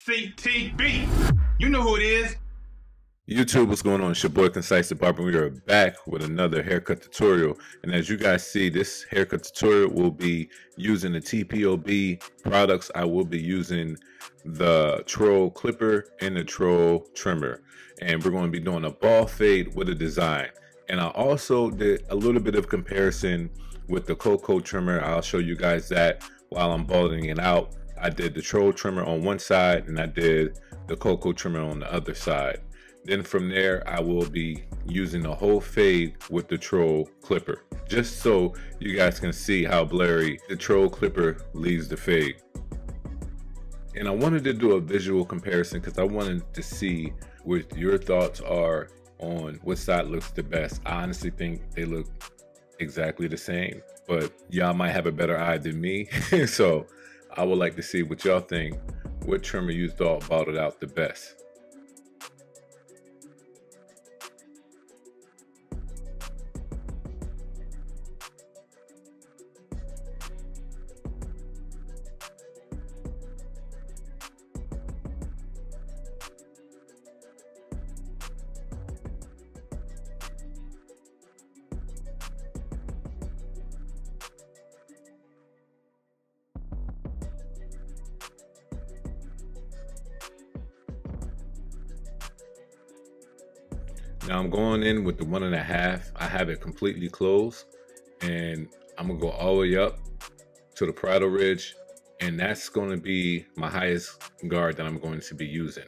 CTB. You know who it is. YouTube, what's going on? It's your boy Concise the Barber. We are back with another haircut tutorial, and as you guys see, this haircut tutorial will be using the TPOB products. I will be using the Troll clipper and the Troll trimmer, and we're going to be doing a ball fade with a design. And I also did a little bit of comparison with the Cocoa trimmer. I'll show you guys that while I'm balding it out. I did the Troll trimmer on one side and I did the Cocoa trimmer on the other side. Then from there, I will be using the whole fade with the Troll clipper, just so you guys can see how blurry the Troll clipper leaves the fade. And I wanted to do a visual comparison because I wanted to see what your thoughts are on what side looks the best. I honestly think they look exactly the same, but y'all might have a better eye than me. So I would like to see what y'all think. What trimmer you thought balled it out the best? Now I'm going in with the 1.5. I have it completely closed, and I'm gonna go all the way up to the parietal ridge, and that's going to be my highest guard that I'm going to be using.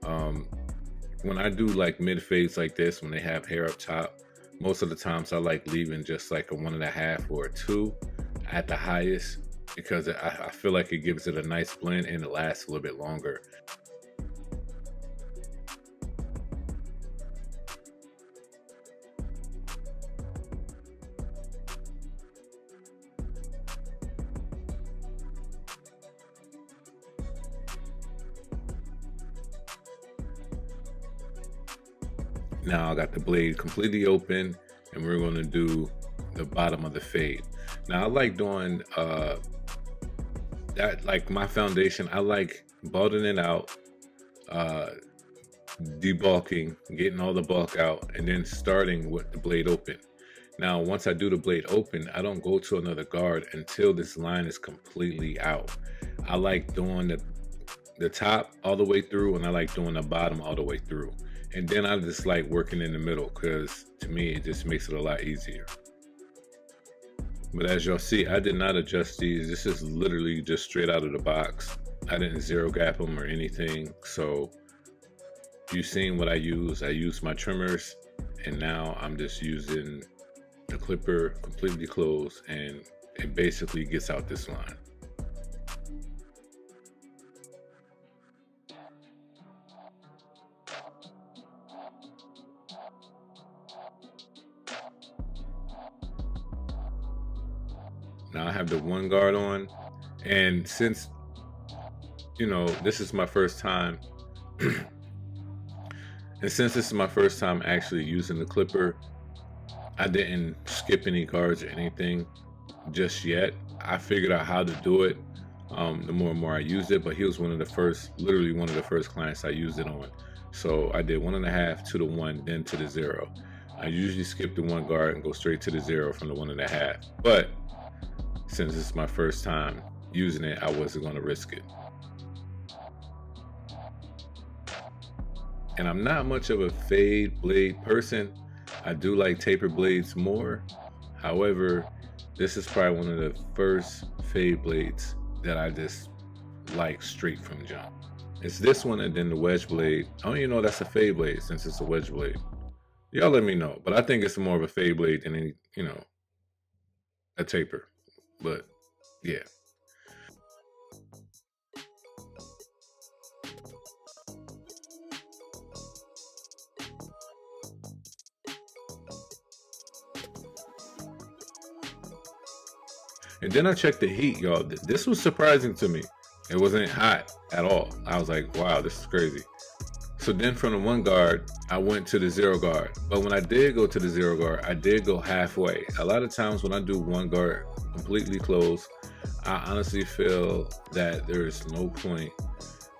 When I do like mid fades like this, when they have hair up top, most of the times I like leaving just like a 1.5 or a 2 at the highest, because I feel like it gives it a nice blend and it lasts a little bit longer. Now I got the blade completely open, and we're going to do the bottom of the fade. Now I like doing that, like my foundation, I like balding it out, debulking, getting all the bulk out, and then starting with the blade open. Now once I do the blade open, I don't go to another guard until this line is completely out. I like doing the top all the way through, and I like doing the bottom all the way through. And then I just like working in the middle, because to me it just makes it a lot easier. But as y'all see, I did not adjust these. This is literally just straight out of the box. I didn't zero gap them or anything. So you've seen what I use my trimmers, and now I'm just using the clipper completely closed, and it basically gets out this line. Now I have the one guard on, and since, you know, this is my first time, and since this is my first time actually using the clipper, I didn't skip any guards or anything just yet. I figured out how to do it the more and more I used it, but he was one of the first, literally one of the first clients I used it on. So I did 1.5 to the 1, then to the 0. I usually skip the 1 guard and go straight to the 0 from the 1.5, but since it's my first time using it, I wasn't going to risk it. And I'm not much of a fade blade person. I do like taper blades more. However, this is probably one of the first fade blades that I just like straight from jump. It's this one, and then the wedge blade. I don't even know that's a fade blade since it's a wedge blade. Y'all let me know, but I think it's more of a fade blade than any, you know, a taper. But yeah. And then I checked the heat, y'all. This was surprising to me. It wasn't hot at all. I was like, wow, this is crazy. So then from the 1 guard, I went to the 0 guard. But when I did go to the 0 guard, I did go halfway. A lot of times when I do 1 guard completely closed, I honestly feel that there is no point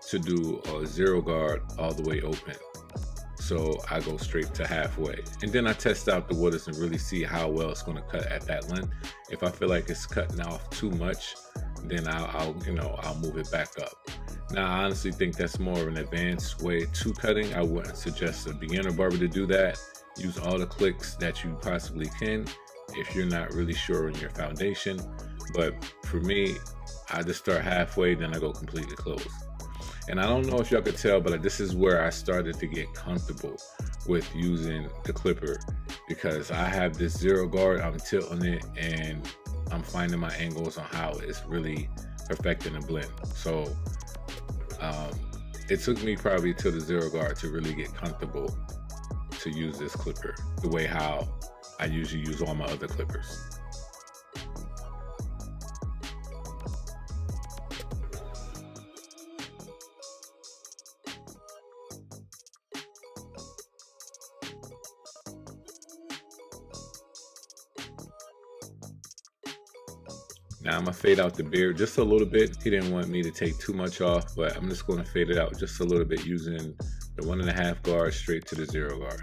to do a zero guard all the way open. So I go straight to halfway, and then I test out the waters and really see how well it's going to cut at that length. If I feel like it's cutting off too much, then I'll move it back up. Now, I honestly think that's more of an advanced way to cutting. I wouldn't suggest a beginner barber to do that. Use all the clicks that you possibly can if you're not really sure on your foundation. But for me, I just start halfway, then I go completely closed. And I don't know if y'all could tell, but this is where I started to get comfortable with using the clipper, because I have this zero guard, I'm tilting it, and I'm finding my angles on how it's really perfecting the blend. So it took me probably to the zero guard to really get comfortable to use this clipper the way how I usually use all my other clippers. Now I'm gonna fade out the beard just a little bit. He didn't want me to take too much off, but I'm just gonna fade it out just a little bit using the 1.5 guard straight to the zero guard.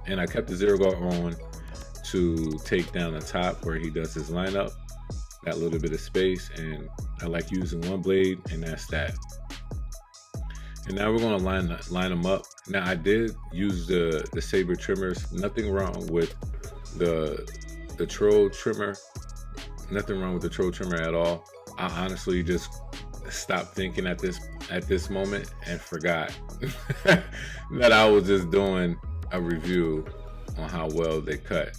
And I kept the zero guard on to take down the top where he does his lineup, that little bit of space, and I like using one blade, and that's that. And now we're going to line them up. Now I did use the saber trimmers. Nothing wrong with the troll trimmer. Nothing wrong with the troll trimmer at all. I honestly just stopped thinking at this moment and forgot that I was just doing a review on how well they cut.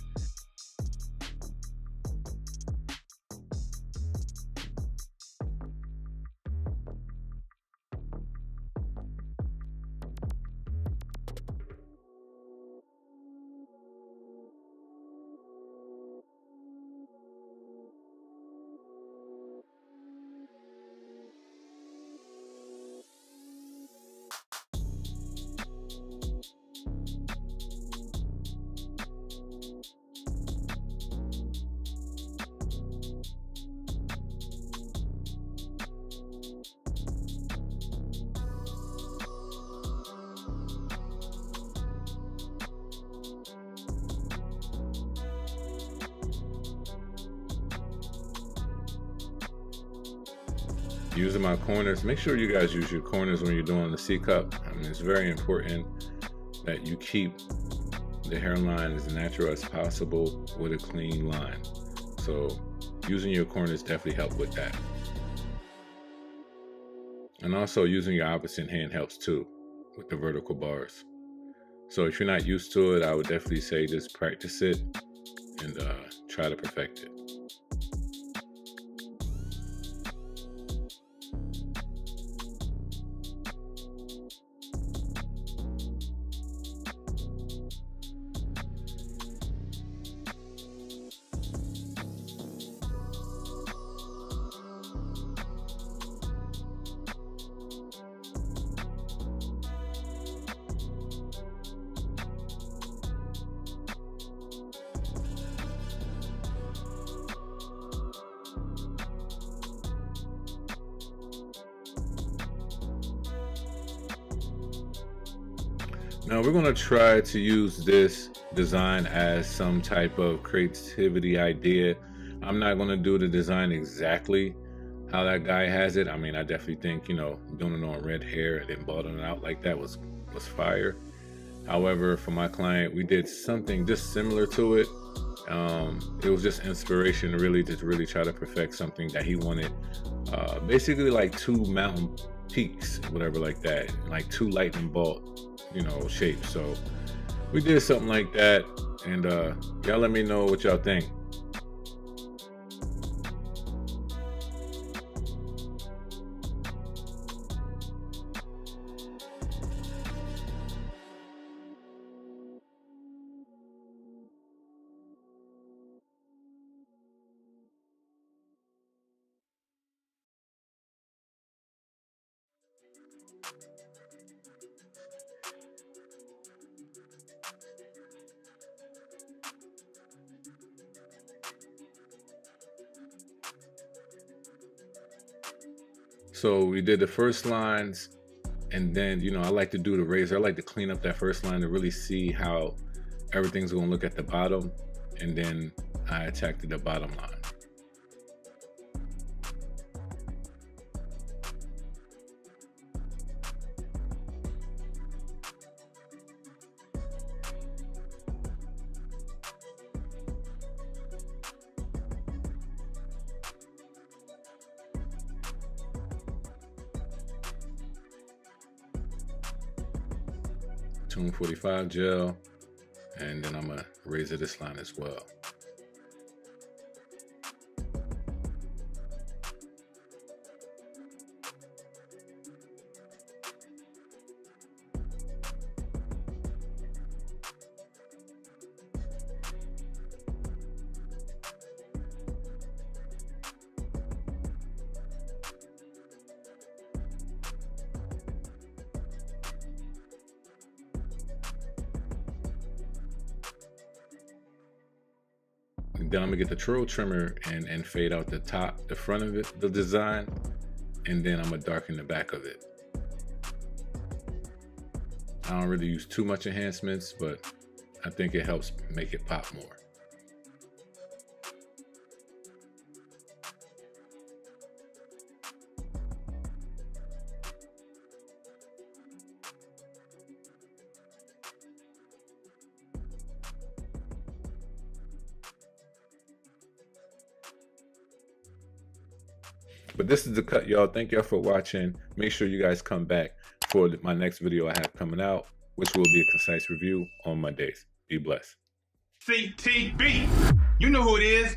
Using my corners, make sure you guys use your corners when you're doing the C-cup. I mean, it's very important that you keep the hairline as natural as possible with a clean line. So using your corners definitely help with that. And also using your opposite hand helps too with the vertical bars. So if you're not used to it, I would definitely say just practice it and try to perfect it. Now we're going to try to use this design as some type of creativity idea. I'm not going to do the design exactly how that guy has it. I mean, I definitely think, doing it on red hair and then balding it out like that was fire. However, for my client, we did something just similar to it. It was just inspiration to really try to perfect something that he wanted. Basically like 2 mountain peaks, whatever like that, like 2 lightning bolt, shapes. So we did something like that, and y'all let me know what y'all think. So we did the first lines, and then, you know, I like to do the razor. I like to clean up that first line to really see how everything's gonna look at the bottom, and then I attack to the bottom line. Tune 45 gel, and then I'm gonna razor this line as well. Then I'm gonna get the troll trimmer and fade out the top, the front of it, the design, and then I'm gonna darken the back of it. I don't really use too much enhancements, but I think it helps make it pop more. But this is the cut, y'all. Thank y'all for watching. Make sure you guys come back for my next video I have coming out, which will be a concise review on Mondays. Be blessed. CTB, you know who it is.